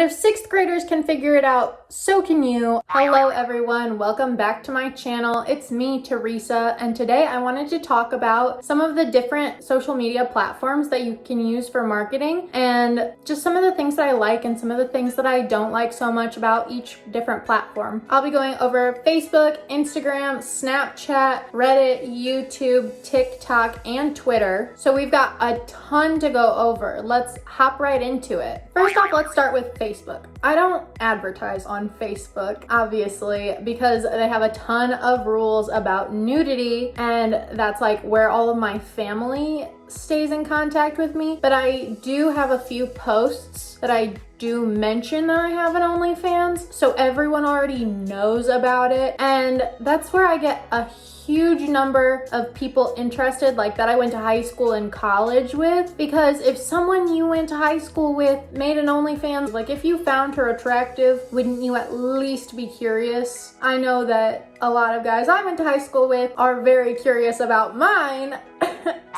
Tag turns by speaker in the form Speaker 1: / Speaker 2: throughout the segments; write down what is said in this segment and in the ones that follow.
Speaker 1: If sixth graders can figure it out, so can you. Hello everyone, welcome back to my channel. It's me, Teresa, and today I wanted to talk about some of the different social media platforms that you can use for marketing and just some of the things that I like and some of the things that I don't like so much about each different platform. I'll be going over Facebook, Instagram, Snapchat, Reddit, YouTube, TikTok, and Twitter. So we've got a ton to go over. Let's hop right into it. First off, let's start with Facebook. I don't advertise on Facebook, obviously, because they have a ton of rules about nudity, and that's like where all of my family stays in contact with me. But I do have a few posts that I do mention that I have an OnlyFans, so everyone already knows about it, and that's where I get a huge number of people interested, like that I went to high school and college with. Because if someone you went to high school with made an OnlyFans, like if you found her attractive, wouldn't you at least be curious? I know that a lot of guys I went to high school with are very curious about mine.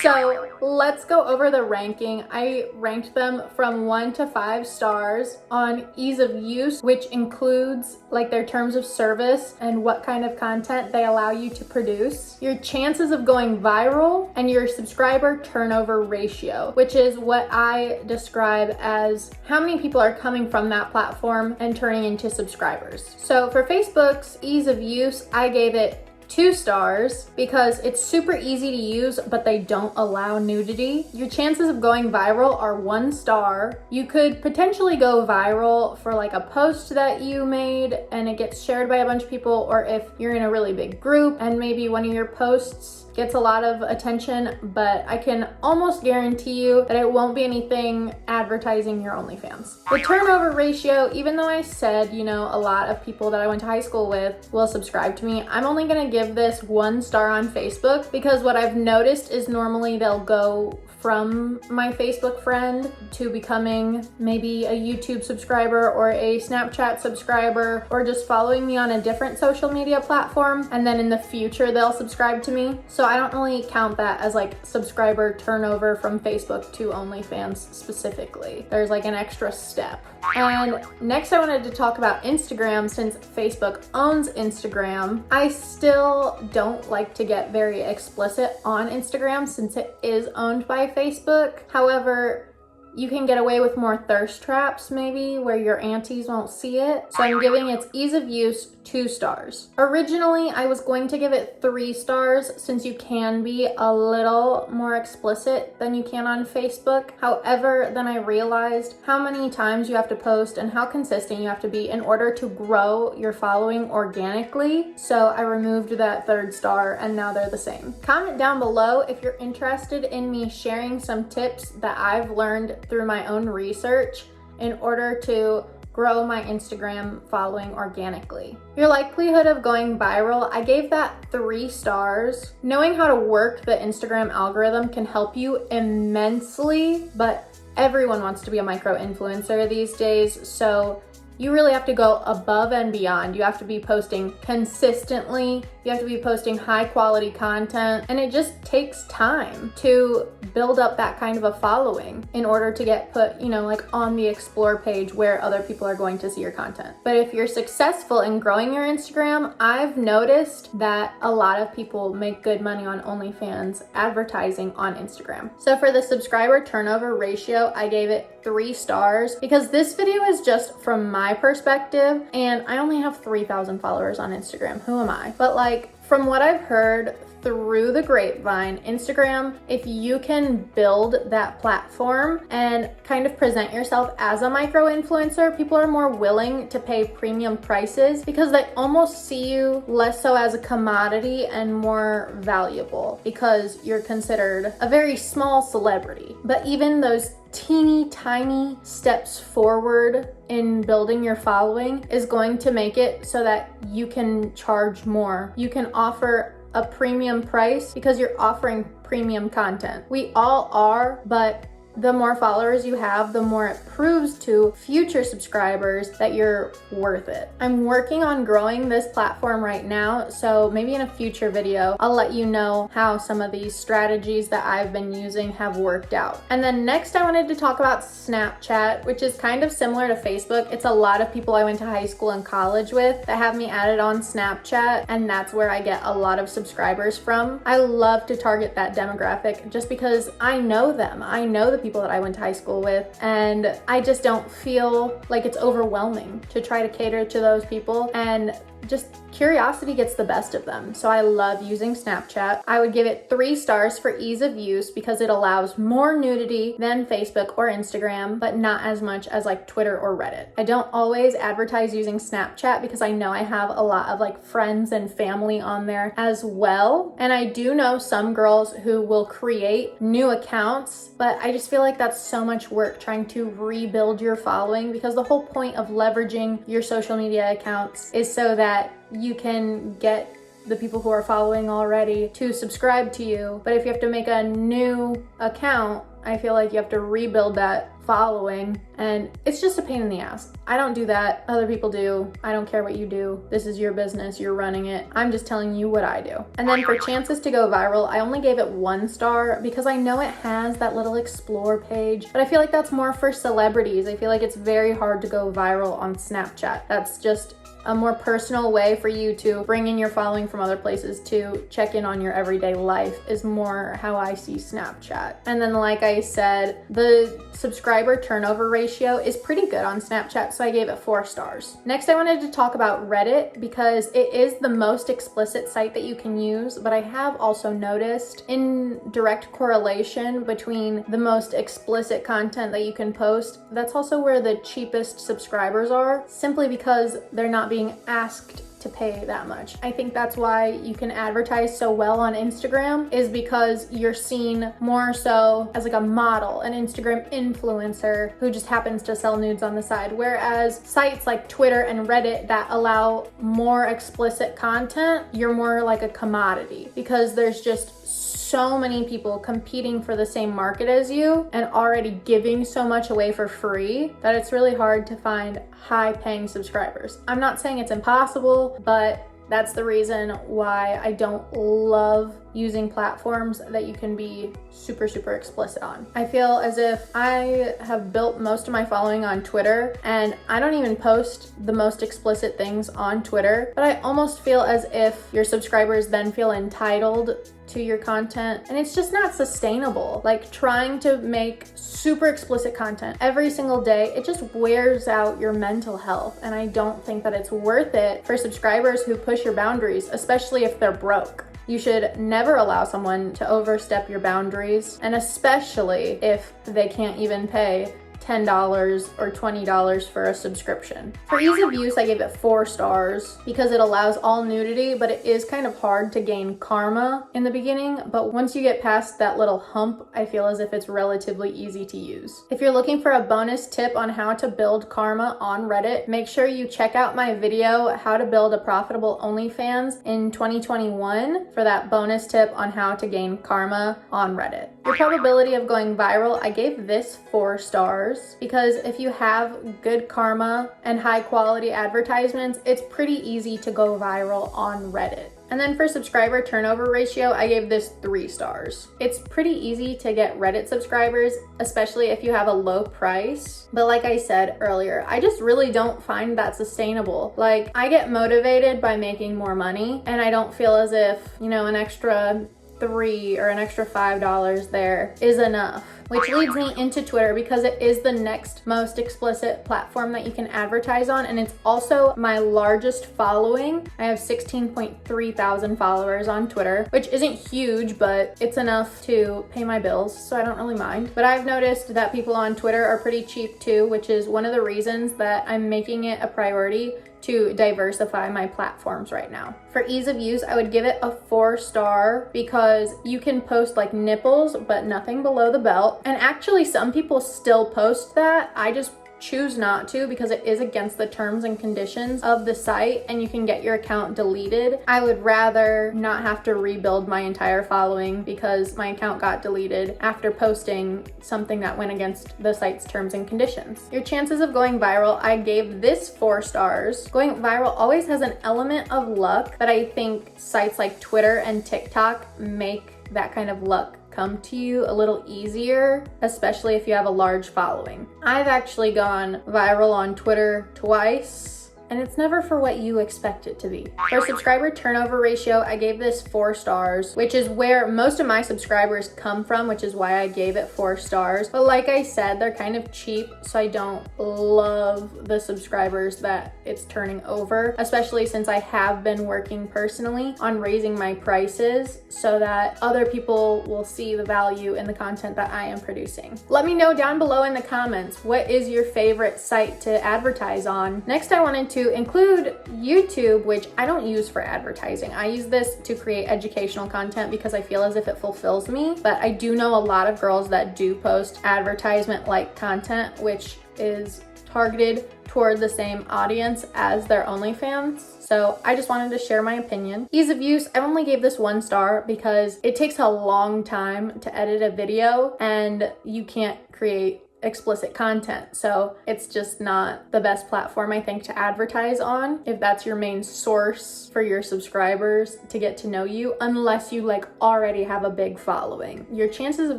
Speaker 1: So let's go over the ranking. I ranked them from 1 to 5 stars on ease of use, which includes like their terms of service and what kind of content they allow you to produce, your chances of going viral, and your subscriber turnover ratio, which is what I describe as how many people are coming from that platform and turning into subscribers. So for Facebook's ease of use, I gave it 2 stars because it's super easy to use, but they don't allow nudity. Your chances of going viral are 1 star. You could potentially go viral for like a post that you made and it gets shared by a bunch of people, or if you're in a really big group and maybe one of your posts gets a lot of attention, but I can almost guarantee you that it won't be anything advertising your OnlyFans. The turnover ratio, even though I said, you know, a lot of people that I went to high school with will subscribe to me, I'm only gonna give this 1 star on Facebook because what I've noticed is normally they'll go from my Facebook friend to becoming maybe a YouTube subscriber or a Snapchat subscriber, or just following me on a different social media platform, and then in the future they'll subscribe to me. So I don't really count that as like subscriber turnover from Facebook to OnlyFans specifically. There's like an extra step. And next I wanted to talk about Instagram, since Facebook owns Instagram. I still don't like to get very explicit on Instagram since it is owned by Facebook. However, you can get away with more thirst traps maybe where your aunties won't see it. So I'm giving its ease of use 2 stars. Originally, I was going to give it 3 stars since you can be a little more explicit than you can on Facebook. However, then I realized how many times you have to post and how consistent you have to be in order to grow your following organically. So I removed that 3rd star and now they're the same. Comment down below if you're interested in me sharing some tips that I've learned through my own research in order to grow my Instagram following organically. Your likelihood of going viral, I gave that 3 stars. Knowing how to work the Instagram algorithm can help you immensely, but everyone wants to be a micro-influencer these days, so you really have to go above and beyond. You have to be posting consistently, you have to be posting high quality content, and it just takes time to build up that kind of a following in order to get put, you know, like on the explore page where other people are going to see your content. But if you're successful in growing your Instagram, I've noticed that a lot of people make good money on OnlyFans advertising on Instagram. So for the subscriber turnover ratio, I gave it 3 stars because this video is just from my perspective and I only have 3,000 followers on Instagram. Who am I? But like, from what I've heard through the grapevine, Instagram, if you can build that platform and kind of present yourself as a micro-influencer, people are more willing to pay premium prices because they almost see you less so as a commodity and more valuable because you're considered a very small celebrity. But even those teeny tiny steps forward in building your following is going to make it so that you can charge more. You can offer a premium price because you're offering premium content. We all are, but the more followers you have, the more it proves to future subscribers that you're worth it. I'm working on growing this platform right now, so maybe in a future video, I'll let you know how some of these strategies that I've been using have worked out. And then next I wanted to talk about Snapchat, which is kind of similar to Facebook. It's a lot of people I went to high school and college with that have me added on Snapchat, and that's where I get a lot of subscribers from. I love to target that demographic just because I know them. I know the people that I went to high school with, and I just don't feel like it's overwhelming to try to cater to those people, and just curiosity gets the best of them. So I love using Snapchat. I would give it 3 stars for ease of use because it allows more nudity than Facebook or Instagram, but not as much as like Twitter or Reddit. I don't always advertise using Snapchat because I know I have a lot of like friends and family on there as well. And I do know some girls who will create new accounts, but I just feel like that's so much work trying to rebuild your following, because the whole point of leveraging your social media accounts is so that you can get the people who are following already to subscribe to you. But if you have to make a new account, I feel like you have to rebuild that following, and it's just a pain in the ass. I don't do that. Other people do. I don't care what you do. This is your business. You're running it. I'm just telling you what I do. And then for chances to go viral, I only gave it 1 star because I know it has that little explore page, but I feel like that's more for celebrities. I feel like it's very hard to go viral on Snapchat. That's just a more personal way for you to bring in your following from other places to check in on your everyday life is more how I see Snapchat. And then like I said, the subscriber turnover ratio is pretty good on Snapchat, so I gave it 4 stars. Next, I wanted to talk about Reddit because it is the most explicit site that you can use, but I have also noticed in direct correlation between the most explicit content that you can post, that's also where the cheapest subscribers are, simply because they're not being asked to pay that much. I think that's why you can advertise so well on Instagram, is because you're seen more so as like a model, an Instagram influencer who just happens to sell nudes on the side. Whereas sites like Twitter and Reddit that allow more explicit content, you're more like a commodity because there's just so many people competing for the same market as you and already giving so much away for free that it's really hard to find high paying subscribers. I'm not saying it's impossible, but that's the reason why I don't love using platforms that you can be super, super explicit on. I feel as if I have built most of my following on Twitter, and I don't even post the most explicit things on Twitter, but I almost feel as if your subscribers then feel entitled to your content, and it's just not sustainable. Like trying to make super explicit content every single day, it just wears out your mental health, and I don't think that it's worth it for subscribers who push your boundaries, especially if they're broke. You should never allow someone to overstep your boundaries, and especially if they can't even pay $10 or $20 for a subscription. For ease of use, I gave it 4 stars because it allows all nudity, but it is kind of hard to gain karma in the beginning. But once you get past that little hump, I feel as if it's relatively easy to use. If you're looking for a bonus tip on how to build karma on Reddit, make sure you check out my video, How to Build a Profitable OnlyFans in 2021 for that bonus tip on how to gain karma on Reddit. Your probability of going viral, I gave this 4 stars because if you have good karma and high quality advertisements, it's pretty easy to go viral on Reddit. And then for subscriber turnover ratio, I gave this 3 stars. It's pretty easy to get Reddit subscribers, especially if you have a low price. But like I said earlier, I just really don't find that sustainable. Like, I get motivated by making more money, and I don't feel as if, you know, an extra $3 or an extra $5 there is enough. Which leads me into Twitter because it is the next most explicit platform that you can advertise on, and it's also my largest following. I have 16.3 thousand followers on Twitter, which isn't huge, but it's enough to pay my bills, so I don't really mind. But I've noticed that people on Twitter are pretty cheap too, which is one of the reasons that I'm making it a priority to diversify my platforms right now. For ease of use, I would give it a 4 star because you can post like nipples, but nothing below the belt. And actually some people still post that. I just choose not to because it is against the terms and conditions of the site and you can get your account deleted. I would rather not have to rebuild my entire following because my account got deleted after posting something that went against the site's terms and conditions. Your chances of going viral, I gave this 4 stars. Going viral always has an element of luck, but I think sites like Twitter and TikTok make that kind of luck come to you a little easier, especially if you have a large following. I've actually gone viral on Twitter twice, and it's never for what you expect it to be. For subscriber turnover ratio, I gave this 4 stars, which is where most of my subscribers come from, which is why I gave it 4 stars. But like I said, they're kind of cheap, so I don't love the subscribers that it's turning over, especially since I have been working personally on raising my prices so that other people will see the value in the content that I am producing. Let me know down below in the comments, what is your favorite site to advertise on? Next, I wanted to include YouTube, which I don't use for advertising. I use this to create educational content because I feel as if it fulfills me, but I do know a lot of girls that do post advertisement-like content, which is targeted toward the same audience as their OnlyFans. So I just wanted to share my opinion. Ease of use, I only gave this 1 star because it takes a long time to edit a video and you can't create explicit content. So it's just not the best platform, I think, to advertise on if that's your main source for your subscribers to get to know you, unless you like already have a big following. Your chances of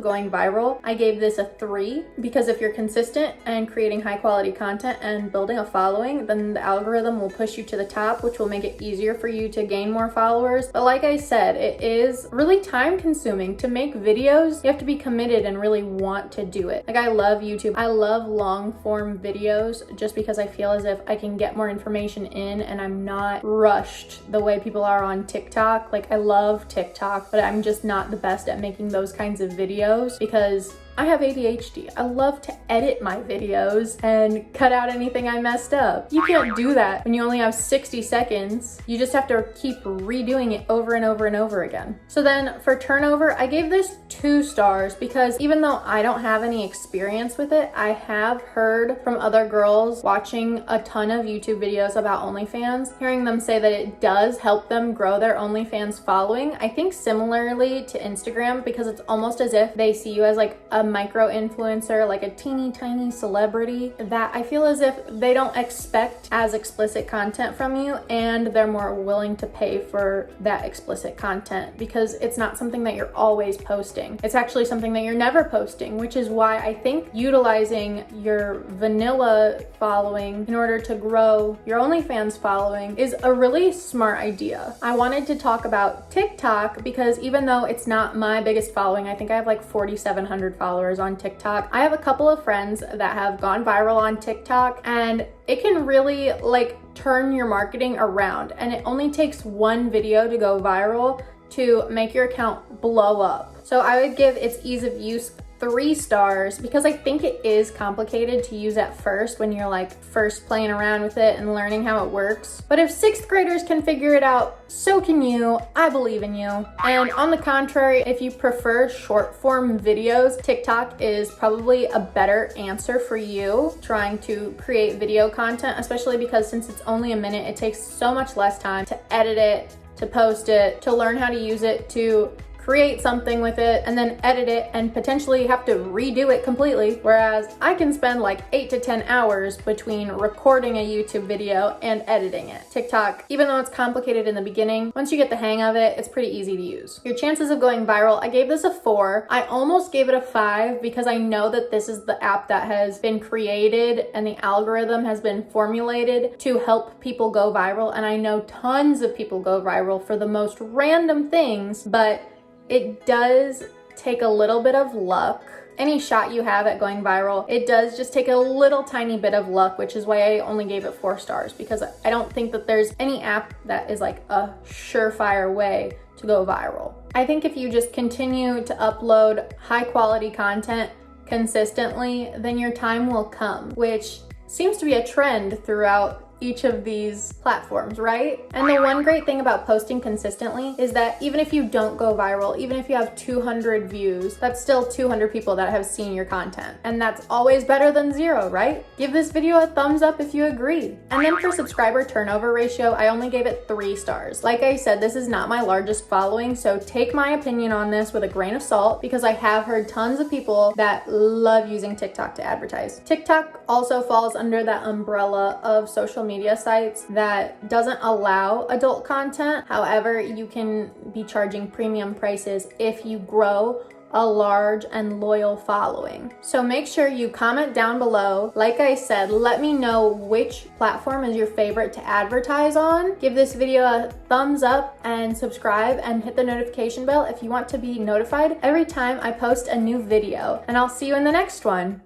Speaker 1: going viral, I gave this a 3 because if you're consistent and creating high quality content and building a following, then the algorithm will push you to the top, which will make it easier for you to gain more followers. But like I said, it is really time consuming to make videos. You have to be committed and really want to do it. Like, I love YouTube. I love long form videos just because I feel as if I can get more information in and I'm not rushed the way people are on TikTok. Like, I love TikTok, but I'm just not the best at making those kinds of videos because I have ADHD. I love to edit my videos and cut out anything I messed up. You can't do that when you only have 60 seconds. You just have to keep redoing it over and over and over again. So then for turnover, I gave this 2 stars because even though I don't have any experience with it, I have heard from other girls watching a ton of YouTube videos about OnlyFans, hearing them say that it does help them grow their OnlyFans following. I think similarly to Instagram, because it's almost as if they see you as like a micro influencer, like a teeny tiny celebrity that I feel as if they don't expect as explicit content from you, and they're more willing to pay for that explicit content because it's not something that you're always posting. It's actually something that you're never posting, which is why I think utilizing your vanilla following in order to grow your OnlyFans following is a really smart idea. I wanted to talk about TikTok because even though it's not my biggest following, I think I have like 4,700 followers on TikTok. I have a couple of friends that have gone viral on TikTok, and it can really like turn your marketing around, and it only takes 1 video to go viral to make your account blow up. So I would give its ease of use 3 stars because I think it is complicated to use at first when you're like first playing around with it and learning how it works. But if 6th graders can figure it out, so can you. I believe in you. And on the contrary, if you prefer short form videos, TikTok is probably a better answer for you trying to create video content, especially because since it's only a minute, it takes so much less time to edit it, to post it, to learn how to use it, to create something with it, and then edit it and potentially have to redo it completely. Whereas I can spend like 8 to 10 hours between recording a YouTube video and editing it. TikTok, even though it's complicated in the beginning, once you get the hang of it, it's pretty easy to use. Your chances of going viral, I gave this a 4. I almost gave it a 5 because I know that this is the app that has been created and the algorithm has been formulated to help people go viral. And I know tons of people go viral for the most random things, but it does take a little bit of luck. Any shot you have at going viral, it does just take a little tiny bit of luck, which is why I only gave it 4 stars, because I don't think that there's any app that is like a surefire way to go viral. I think if you just continue to upload high quality content consistently, then your time will come, which seems to be a trend throughout each of these platforms, right? And the one great thing about posting consistently is that even if you don't go viral, even if you have 200 views, that's still 200 people that have seen your content. And that's always better than 0, right? Give this video a thumbs up if you agree. And then for subscriber turnover ratio, I only gave it 3 stars. Like I said, this is not my largest following, so take my opinion on this with a grain of salt, because I have heard tons of people that love using TikTok to advertise. TikTok also falls under that umbrella of social media sites that doesn't allow adult content. However, you can be charging premium prices if you grow a large and loyal following. So make sure you comment down below. Like I said, let me know which platform is your favorite to advertise on. Give this video a thumbs up and subscribe and hit the notification bell if you want to be notified every time I post a new video. And I'll see you in the next one.